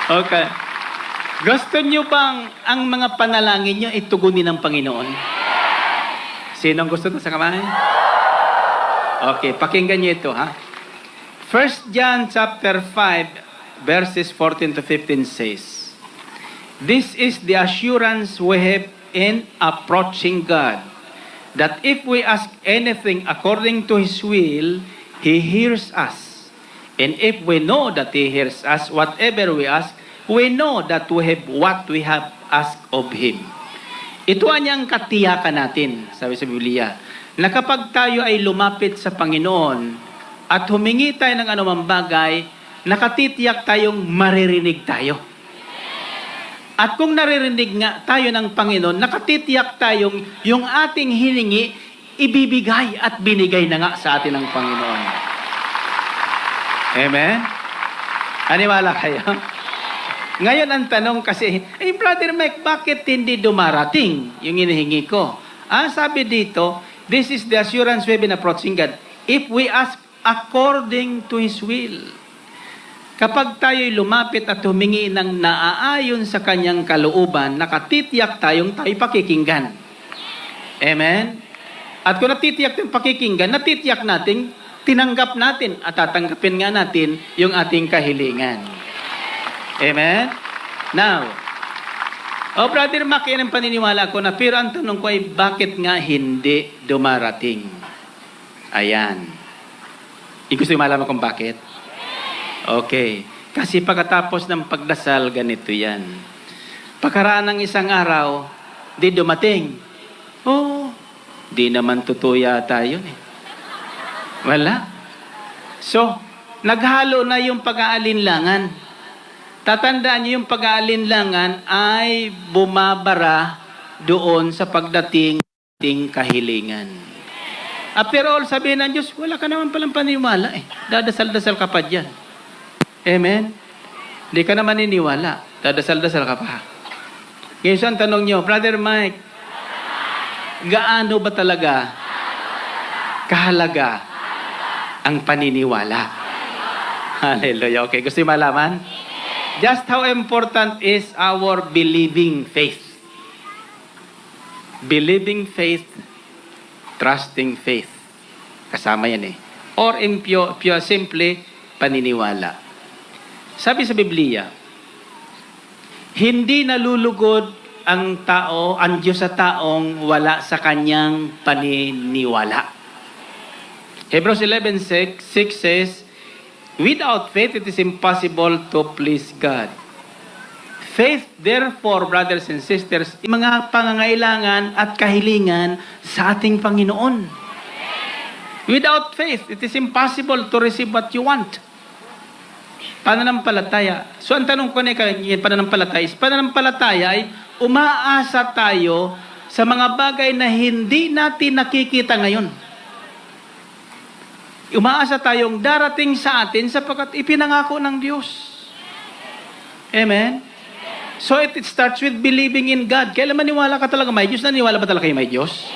Okay. Gusto nyo bang ang mga panalangin nyo itugunin ng Panginoon? Sinong gusto to sa kamay? Okay, pakinggan nyo ito, ha? 1 John chapter 5, verses 14 to 15 says, "This is the assurance we have in approaching God, that if we ask anything according to His will, He hears us. And if we know that He hears us, whatever we ask, we know that we have what we have asked of Him." Ito ang katiyakan natin, sabi sa Biblia, na kapag tayo ay lumapit sa Panginoon at humingi tayo ng anumang bagay, nakatitiyak tayong maririnig tayo. At kung naririnig nga tayo ng Panginoon, nakatitiyak tayong yung ating hiningi, ibibigay at binigay na nga sa atin ng Panginoon. Amen? Aniwala kayo? Ngayon ang tanong kasi, Brother Mike, bakit hindi dumarating yung hinihingi ko? Sabi dito, this is the assurance we've been approaching God. If we ask according to His will. Kapag tayo'y lumapit at humingi ng naaayon sa Kanyang kalooban, nakatitiyak tayo pakikinggan. Amen? At kung natitiyak tayong pakikinggan, natitiyak natin, tinanggap natin at tatanggapin nga natin yung ating kahilingan. Amen? Now, Brother Mac, yan ang paniniwala ko na, pero ang tanong ko ay, bakit nga hindi dumarating? Ayan. Gusto yung malaman kung bakit? Okay. Kasi pagkatapos ng pagdasal, ganito yan. Pagkaraan ng isang araw, di dumating. Di naman totoo yata yun eh. Wala. So, naghalo na yung pag-aalinlangan. Tatandaan niyo yung pag-aalinlangan ay bumabara doon sa pagdating ng kahilingan. After all, sabihin ng Diyos, wala ka naman palang paniniwala eh. Dadasal-dasal ka pa dyan. Amen? Hindi ka naman niniwala. Dadasal-dasal ka pa. Ngayon ang tanong niyo, Brother Mike, gaano ba talaga kahalaga ang paniniwala? Hallelujah. Okay, gusto niyo malaman? Just how important is our believing faith? Believing faith, trusting faith. Kasama yan eh. Or in pure simply, paniniwala. Sabi sa Biblia, hindi nalulugod ang tao, ang Diyos sa taong wala sa kanyang paniniwala. Hebrews 11:6 says, without faith, it is impossible to please God. Faith, therefore, brothers and sisters, mga pangangailangan at kahilingan sa ating Panginoon. Without faith, it is impossible to receive what you want. Pananampalataya. So, ang tanong ko na pananampalataya ay umaasa tayo sa mga bagay na hindi natin nakikita ngayon. Umaasa tayong darating sa atin sapagkat ipinangako ng Diyos. Amen? So it starts with believing in God. Kailan maniwala ka talaga may Diyos? Naniniwala ba talaga kayo may Diyos?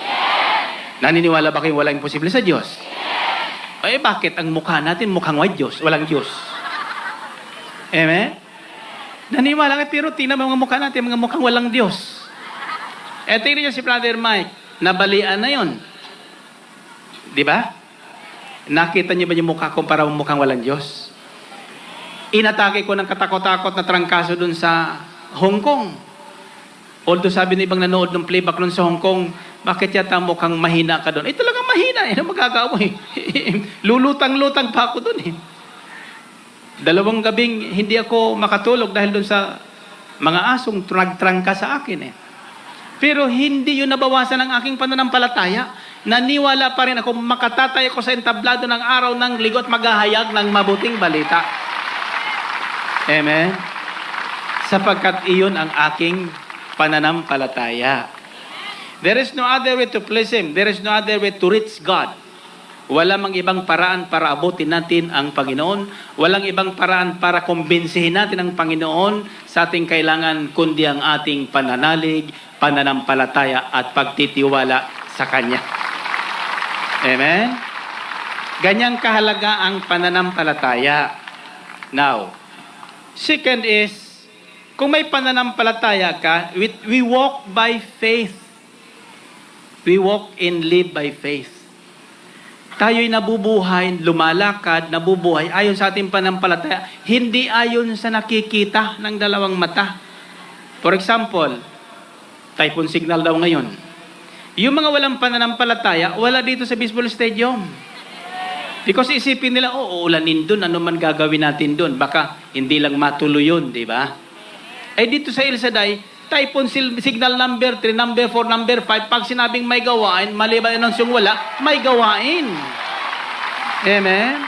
Naniniwala ba kayo walang imposible sa Diyos? Bakit ang mukha natin mukhang may Diyos? Walang Diyos. Amen? Naniniwala kayo, pero tingnan mo mga mukha natin, mga mukhang walang Diyos. Tingnan niyo si Brother Mike, nabalian na yon. Di ba? Nakita niyo ba yung mukha ko para mukhang walang Diyos? Inatake ko ng katakot-takot na trangkaso dun sa Hong Kong. Although sabi ng ibang nanood ng playback dun sa Hong Kong, bakit yata mukhang mahina ka dun? Talagang mahina. Ano magagawa mo eh? Lulutang-lutang pa ako dun eh. 2 gabing hindi ako makatulog dahil dun sa mga asong trangka sa akin eh. Pero hindi yun nabawasan ang aking pananampalataya. Naniwala pa rin ako, makatatay ako sa entablado ng araw ng ligot, maghahayag ng mabuting balita. Amen? Sapagkat iyon ang aking pananampalataya. There is no other way to please Him. There is no other way to reach God. Wala mang ibang paraan para abutin natin ang Panginoon. Walang ibang paraan para kumbinsihin natin ang Panginoon sa ating kailangan, kundi ang ating pananalig, pananampalataya at pagtitiwala sa Kanya. Amen? Ganyang kahalaga ang pananampalataya. Now, second is kung may pananampalataya ka, we walk by faith. We walk and live by faith. Tayo'y nabubuhay, lumalakad, nabubuhay, ayon sa ating pananampalataya, hindi ayon sa nakikita ng dalawang mata. For example, typhoon signal daw ngayon. Yung mga walang pananampalataya, wala dito sa baseball stadium. Because isipin nila, uulanin dun, ano man gagawin natin dun. Baka hindi lang matuloy yun, di ba? Dito sa El Shaddai, typhoon signal number 3, number 4, number 5, pag sinabing may gawain, maliban ng siyang wala, may gawain. Amen?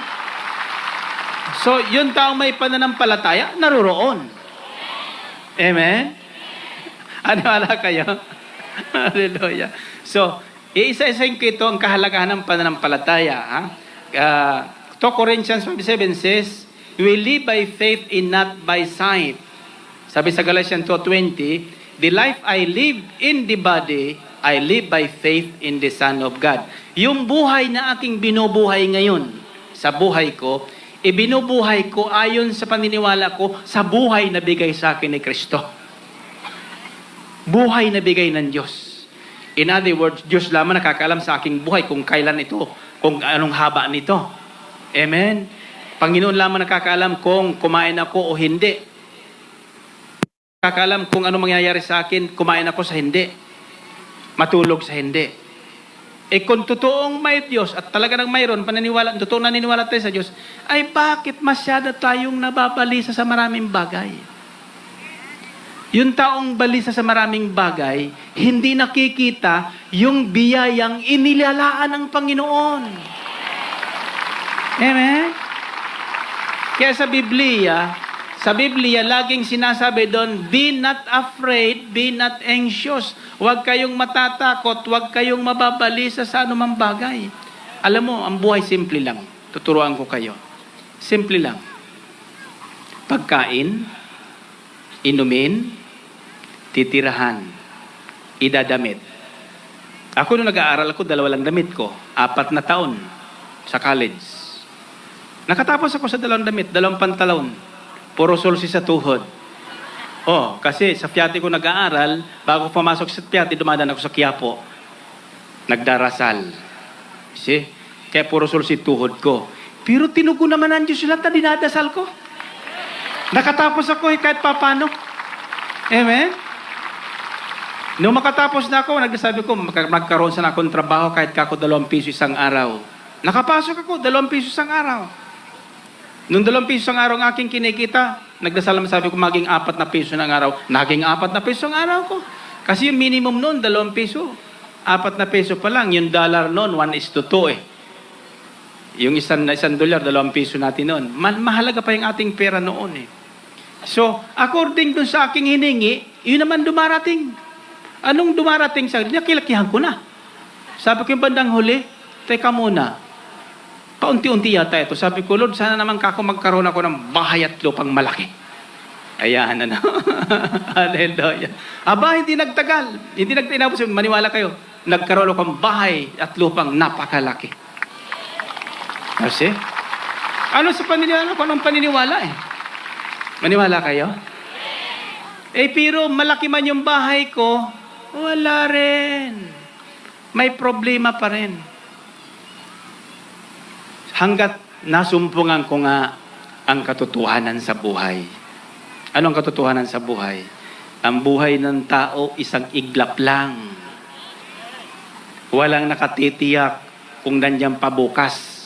So, yung taong may pananampalataya, naroroon. Amen? Ano wala kayo? Hallelujah. So, iisa-isahin ko ito ang kahalagahan ng pananampalataya. 2 Corinthians 5:7 says, we live by faith and not by sight. Sabi sa Galatians 2:20, the life I live in the body, I live by faith in the Son of God. Yung buhay na aking binubuhay ngayon sa buhay ko, ibinubuhay ko ayon sa paniniwala ko sa buhay na bigay sa akin ni Kristo. Buhay na bigay ng Diyos. In other words, Diyos lamang nakakaalam sa aking buhay kung kailan ito, kung anong haba nito. Amen? Panginoon lamang nakakaalam kung kumain ako o hindi. Nakakaalam kung ano mangyayari sa akin, kumain ako sa hindi. Matulog sa hindi. Kung totoong may Diyos at talaga nang mayroon, paniniwala, totoong naniniwala tayo sa Diyos, ay bakit masyado tayong nababalisa sa maraming bagay? Yung taong balisa sa maraming bagay, hindi nakikita yung biyayang inilalaan ng Panginoon. Amen? Kaya sa Biblia, laging sinasabi doon, be not afraid, be not anxious. Huwag kayong matatakot, huwag kayong mababalisa sa anumang bagay. Alam mo, ang buhay simple lang. Tuturuan ko kayo. Simple lang. Pagkain, inumin, titirahan, idadamit. Ako nung nag-aaral ako, 2 lang damit ko. 4 na taon sa college. Nakatapos ako sa 2 damit, 2 pantalon. Puro sulsi sa tuhod. Kasi sa Fiati ko nag-aaral, bago pumasok sa Fiati, dumadaan ako sa Quiapo. Nagdarasal. See? Kaya puro sulsi tuhod ko. Pero tinugo naman ang Diyos lahat na dinadasal ko. Nakatapos ako kahit papano. Amen? Nung makatapos na ako, nagsasabi ko, magkaroon sana akong trabaho kahit kako 2 piso isang araw. Nakapasok ako, 2 piso isang araw. Nung 2 piso ang araw ang aking kinikita, nagdasal naman sabi ko maging 4 na piso ng araw. Naging 4 na piso ang araw ko. Kasi yung minimum noon, 2 piso. 4 na piso pa lang. Yung dollar noon, 1:2 eh. Yung $1 $2, 2 piso natin noon. Mahalaga pa yung ating pera noon eh. So, according dun sa aking hiningi, yun naman dumarating. Anong dumarating sa akin? Kilakihan ko na. Sabi ko yung bandang huli, teka muna. Paunti-unti yata ito. Sabi ko, Lord, sana naman kako magkaroon ako ng bahay at lupang malaki. Ayan, ano. Hallelujah. Aba, hindi nagtagal. Hindi nagtinapos. Maniwala kayo. Nagkaroon ako ng bahay at lupang napakalaki. Kasi, ano sa paniniwala ko? Anong paniniwala eh? Maniwala kayo? Pero malaki man yung bahay ko, wala rin. May problema pa rin. Hanggat nasumpungan ko nga ang katotohanan sa buhay. Ano ang katotohanan sa buhay? Ang buhay ng tao isang iglap lang. Walang nakatitiyak kung nandiyan pa bukas.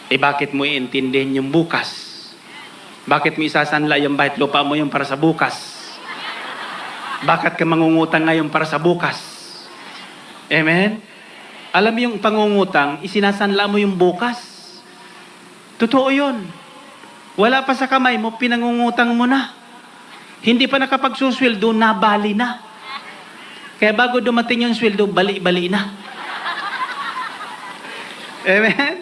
Bakit mo iintindihin yung bukas? Bakit mo isasanla yung bahay lupa mo yung para sa bukas? Bakit ka mangungutang ngayon para sa bukas? Amen? Alam mo yung pangungutang, isinasanla mo yung bukas. Totoo yun. Wala pa sa kamay mo, pinangungutang mo na. Hindi pa nakapagsusweldo, nabali na. Kaya bago dumating yung sweldo, bali-bali na. Amen?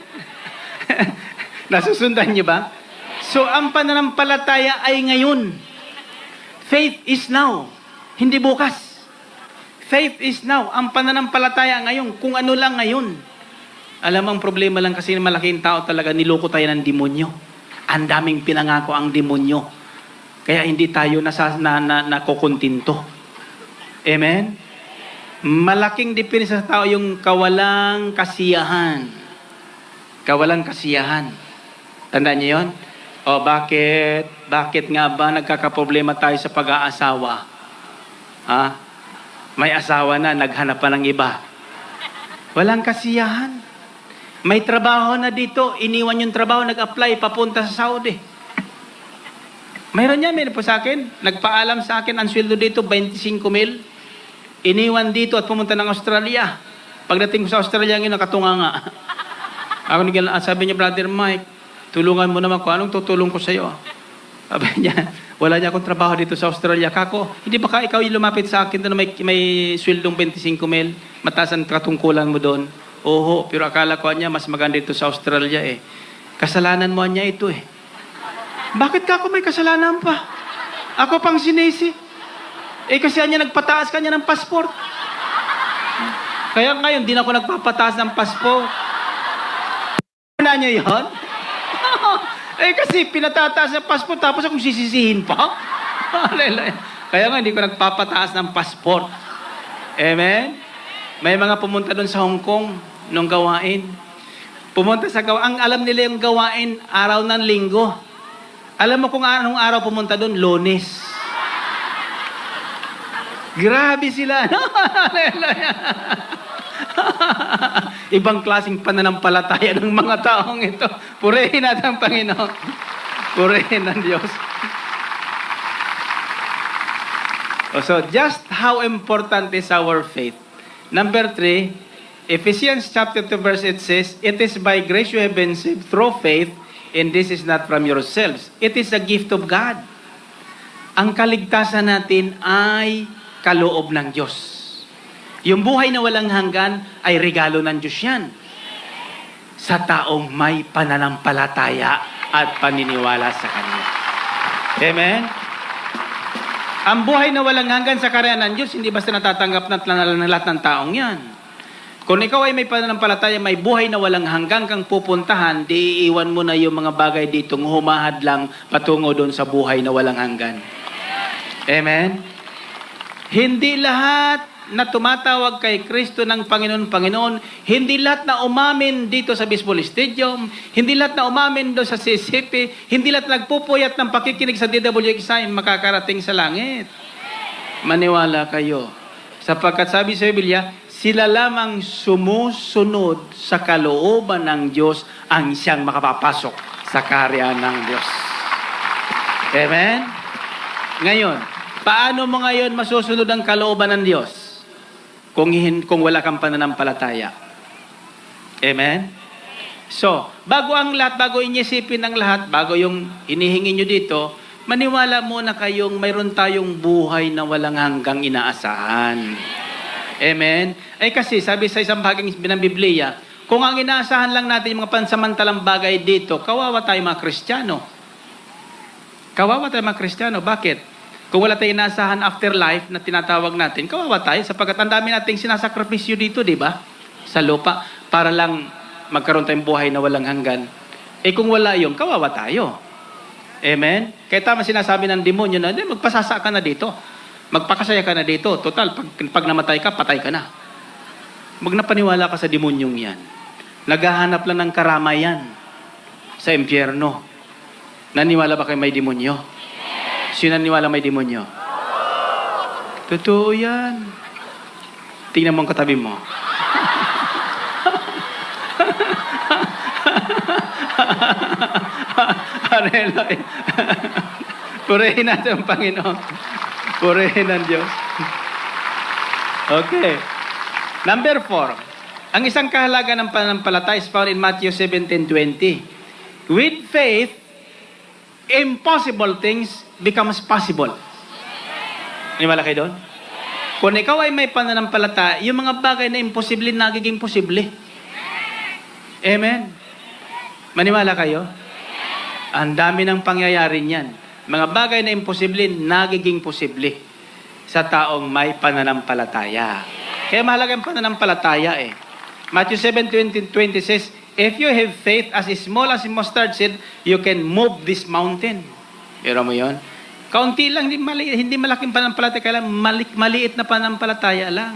Nasusundan niyo ba? So, ang pananampalataya ay ngayon. Faith is now. Hindi bukas. Faith is now. Ang pananampalataya ngayon, kung ano lang ngayon. Alam mo, ang problema lang kasi malaking tao talaga, niloko tayo ng demonyo. Ang daming pinangako ang demonyo. Kaya hindi tayo nakukuntinto. Amen? Malaking diferensya sa tao yung kawalang kasiyahan. Kawalang kasiyahan. Tandaan niyo yun? O bakit? Bakit nga ba nagkakaproblema tayo sa pag-aasawa? Ha? May asawa na, naghanap pa ng iba. Walang kasiyahan. May trabaho na dito, iniwan yung trabaho, nag-apply, papunta sa Saudi. Mayroon niya, po sa akin, nagpaalam sa akin, ang sweldo dito, 25,000. Iniwan dito at pumunta ng Australia. Pagdating ko sa Australia, ngayon, nakatunga nga. Sabi niya, Brother Mike, tulungan mo naman ko, anong tutulong ko sa'yo? Sabi niya, wala niya akong trabaho dito sa Australia. Kako, hindi ba ikaw yung lumapit sa akin na may sweldong 25,000? Mataas ang katungkulan mo doon. Oho, pero akala ko niya, mas maganda dito sa Australia eh. Kasalanan mo niya ito eh. Bakit ka ako may kasalanan pa? Ako pang sinisi. Eh kasi niya nagpataas ka niya ng passport. Kaya ngayon, di na ako nagpapataas ng passport. Wala niyo yun? Eh kasi pinatataas ng passport tapos akong sisisihin pa. Kaya nga hindi ko nagpapataas ng passport. Amen? May mga pumunta doon sa Hong Kong nung gawain. Pumunta sa gawain. Ang alam nila yung gawain, araw ng linggo. Alam mo kung anong araw pumunta doon? Lunes. Grabe sila. Ibang klaseng pananampalataya ng mga taong ito. Purihin natin ang Panginoon. Purihin ng Diyos. So, just how important is our faith? Number 3, Ephesians chapter 2 verse 8 says, "It is by grace you have been saved through faith, and this is not from yourselves. It is a gift of God." Ang kaligtasan natin ay kaloob ng Diyos. Yung buhay na walang hanggan ay regalo ng Diyos yan. Sa taong may pananampalataya at paniniwala sa Kanya. Amen? Ang buhay na walang hanggan sa karya ng Diyos, hindi basta natatanggap ng lahat ng taong yan. Kung ikaw ay may pananampalataya, may buhay na walang hanggang kang pupuntahan, di iiwan mo na yung mga bagay ditong humahad lang patungo doon sa buhay na walang hanggan. Amen? Hindi lahat na tumatawag kay Kristo ng Panginoon, hindi lahat na umamin dito sa Baseball Stadium, hindi lahat na umamin doon sa CCP, hindi lahat nagpupuyat ng pakikinig sa DWXI makakarating sa langit. Maniwala kayo. Sapagkat sabi sa Biblia, sila lamang sumusunod sa kalooban ng Diyos ang siyang makapapasok sa kaharian ng Diyos. Amen? Ngayon, paano mo ngayon masusunod ang kalooban ng Diyos? Kung wala kang pananampalataya. Amen? So, bago inyisipin ng lahat, bago yung hinihingi nyo dito, maniwala muna kayong mayroon tayong buhay na walang hanggang inaasahan. Amen? Ay kasi, sabi sa isang bahaging ng Biblia, kung ang inaasahan lang natin yung mga pansamantalang bagay dito, kawawa tayo mga Kristiyano. Kawawa tayo mga Kristiyano. Bakit? Kung wala tayong inaasahan afterlife na tinatawag natin, kawawa tayo sapagkat ang dami nating sinasakripisyo dito, di ba? Sa lupa, para lang magkaroon tayong buhay na walang hanggan. Eh kung wala yun, kawawa tayo. Amen? Kaya tama sinasabi ng demonyo na, magpasasa ka na dito. Magpakasaya ka na dito. Total, pag namatay ka, patay ka na. Napaniwala ka sa demonyong yan. Naghahanap lang ng karamayan sa impyerno. Naniwala ba kayo may demonyo? Sino naniwala may demonyo? Totoo yan. Tingnan mo ang katabi mo. Hallelujah. Purihin natin ang Panginoon. Purihin ang Diyos. Okay. Number 4. Ang isang kahalaga ng pananampalataya is found in Matthew 17:20. With faith, impossible things becomes possible. Niwala kayo doon? Kung ikaw ay may pananampalataya, yung mga bagay na imposible, nagiging posible. Amen? Maniwala kayo? Ang dami ng pangyayari niyan. Mga bagay na imposible, nagiging posible sa taong may pananampalataya. Kaya mahalaga ang pananampalataya eh. Matthew 7:20 says, "If you have faith as small as a mustard seed, you can move this mountain." Pero mo yun? Kaunti lang, hindi malaking pananampalataya, kaya lang maliit na pananampalataya lang.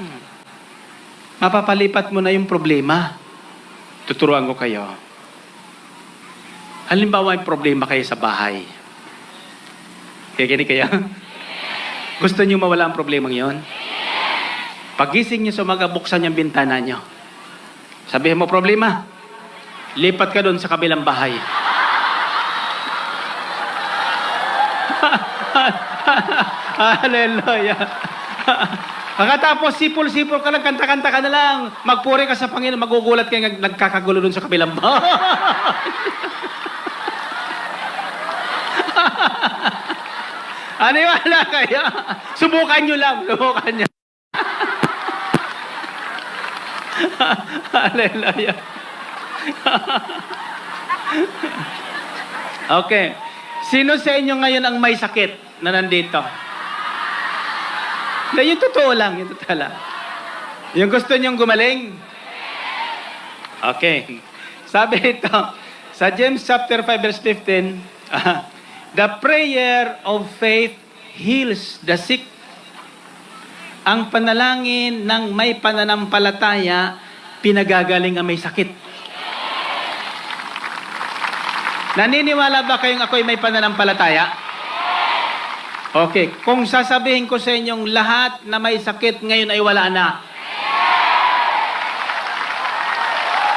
Mapapalipat mo na yung problema. Tuturuan ko kayo. Halimbawa, may problema kayo sa bahay. Kaya kaya? Gusto niyo mawala ang problemang yon? Pagising niyo sa umaga, buksan yung bintana niyo. Sabihin mo, problema. Lipat ka doon sa kabilang bahay. Hallelujah. Pagkatapos, sipol-sipol ka lang, kanta-kanta ka na lang. Magpuri ka sa Panginoon, magugulat ka nagkakagulo doon sa kabilang bahay. Aniwala kayo? Subukan nyo lang. Subukan nyo. Hallelujah. Okay. Sino sa inyo ngayon ang may sakit na nandito? Na yung totoo lang. Yung totoo lang. Yung gusto nyong gumaling? Okay. Sabi ito, sa James chapter 5 verse 15, the prayer of faith heals the sick. Ang panalangin ng may pananampalataya, pinagagaling ang may sakit. Naniniwala ba kayong ako'y may pananampalataya? Okay. Kung sasabihin ko sa inyong lahat na may sakit ngayon ay wala na.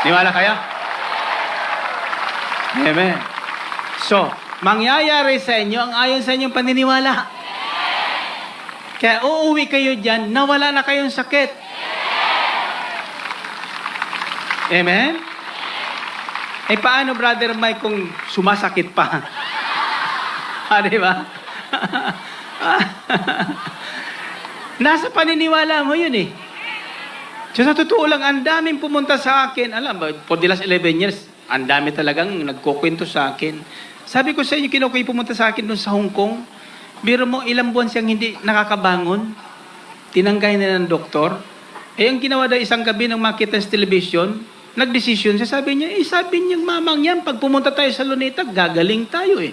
Niwala kayo? Amen. So, mangyayari sa inyo ang ayon sa inyong paniniwala. Kaya uuwi kayo dyan na wala na kayong sakit. Amen? Eh paano, Brother Mike, kung sumasakit pa? Di ba? Nasa paniniwala mo yun eh. So sa totoo lang, ang daming pumunta sa akin. Alam ba, for the last 11 years, ang dami talagang nagkukwento sa akin. Sabi ko sa inyo, kinukuha pumunta sa akin doon sa Hong Kong. Biro mo, ilang buwan siyang hindi nakakabangon. Tinanggay na ng doktor. Eh, ang ginawa daw isang gabi ng makita sa television, nagdesisyon siya. Sabi niya, sabi niyang mamang yan, pag pumunta tayo sa Luneta, gagaling tayo eh.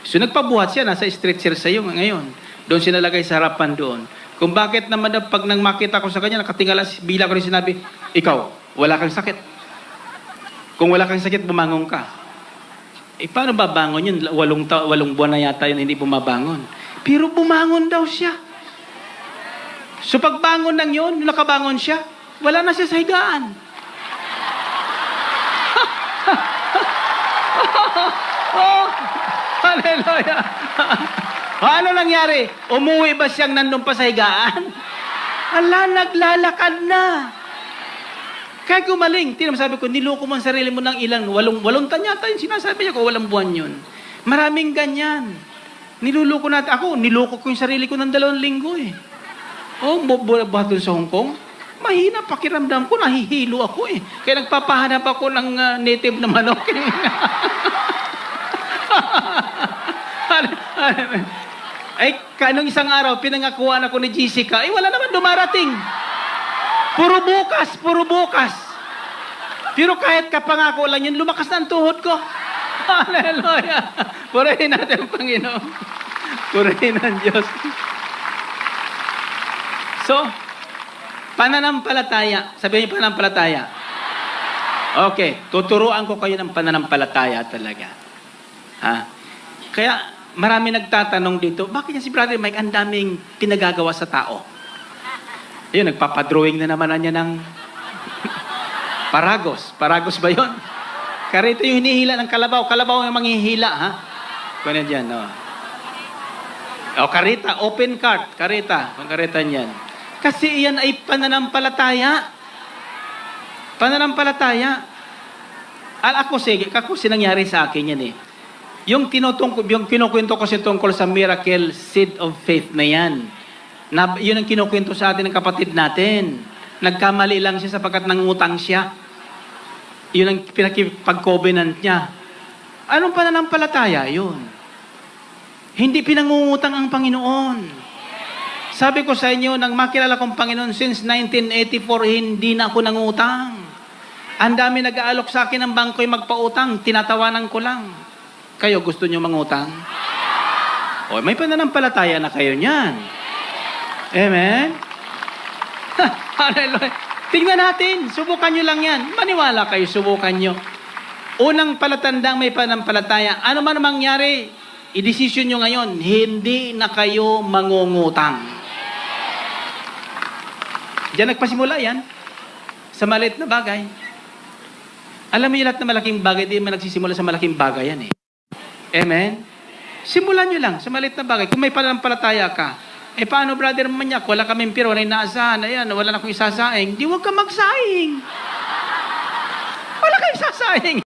So, nagpabuhat siya, nasa stretcher sa iyo ngayon. Doon siya nalagay sa harapan doon. Kung bakit naman daw, pag nang makita ko sa kanya, nakatingala, bila ko rin sinabi, ikaw, wala kang sakit. Kung wala kang sakit, bumangon ka. Eh, paano babangon yun? 8 buwan na yata yun, hindi bumabangon. Pero bumangon daw siya. So, pagbangon ng yun, nakabangon siya, wala na siya sa higaan. Oh, hallelujah. Ano nangyari? Umuwi ba siyang nandun pa sa higaan? Ala, naglalakad na. Kaya gumaling. Sabi ko, niloko mo ang sarili mo ng ilang, 8 tanyata yung sinasabi niya ko, 8 buwan yun. Maraming ganyan. Niluloko natin. Ako, niloko ko yung sarili ko ng 2 linggo eh. Oh, buhat doon sa Hong Kong. Mahina pakiramdam ko, nahihilo ako eh. Kaya nagpapahanap ako ng native na manok. Ay, kanong isang araw, pinangakuan ako ni Jessica, wala naman dumarating. Puro bukas. Pero kahit kapangako lang yun, lumakas na ang tuhod ko. Hallelujah. Purihin natin ang Panginoon. Purihin ang Diyos. So, pananampalataya. Sabihin niyo pananampalataya. Okay, tuturuan ko kayo ng pananampalataya talaga. Ha? Kaya, marami nagtatanong dito, bakit si Brother Mike ang daming pinagagawa sa tao? Ayun, nagpapadrawing na naman niya ng paragos. Paragos ba yun? Karito yung hinihila ng kalabaw. Kalabaw yung manghihila, ha? Kung yan dyan, no? O, karita, open cart. Karita, kung karita niyan. Kasi iyan ay pananampalataya. Pananampalataya. Ako nangyari sa akin yan eh. Yung kinukwento ko tungkol sa miracle seed of faith na yan. Yun ang kinukwento sa atin ng kapatid natin. Nagkamali lang siya sapagkat nangutang siya. Yun ang pinakipag-covenant niya. Anong pananampalataya yun? Hindi pinangungutang ang Panginoon. Sabi ko sa inyo, nang makilala kong Panginoon since 1984, hindi na ako nangutang. Ang dami nag-aalok sa akin ng bangko'y magpautang, tinatawanan ko lang. Kayo, gusto nyo mangutang? O, may pananampalataya na kayo niyan. Amen? Hallelujah. Tingnan natin, subukan nyo lang yan. Maniwala kayo, subukan nyo. Unang palatandang may pananampalataya, ano man mangyari, i-desisyon nyo ngayon, hindi na kayo mangungutang. Diyan nagpasimula yan. Sa maliit na bagay. Alam mo yung lahat na malaking bagay, di man nagsisimula sa malaking bagay yan eh. Amen? Simulan nyo lang sa maliit na bagay. Kung may pananampalataya ka, paano brother Manyak, wala kaming piro, wala inaasahan, ayan, wala na akong isasaing. Di huwag ka magsaing. Wala kang isasaing.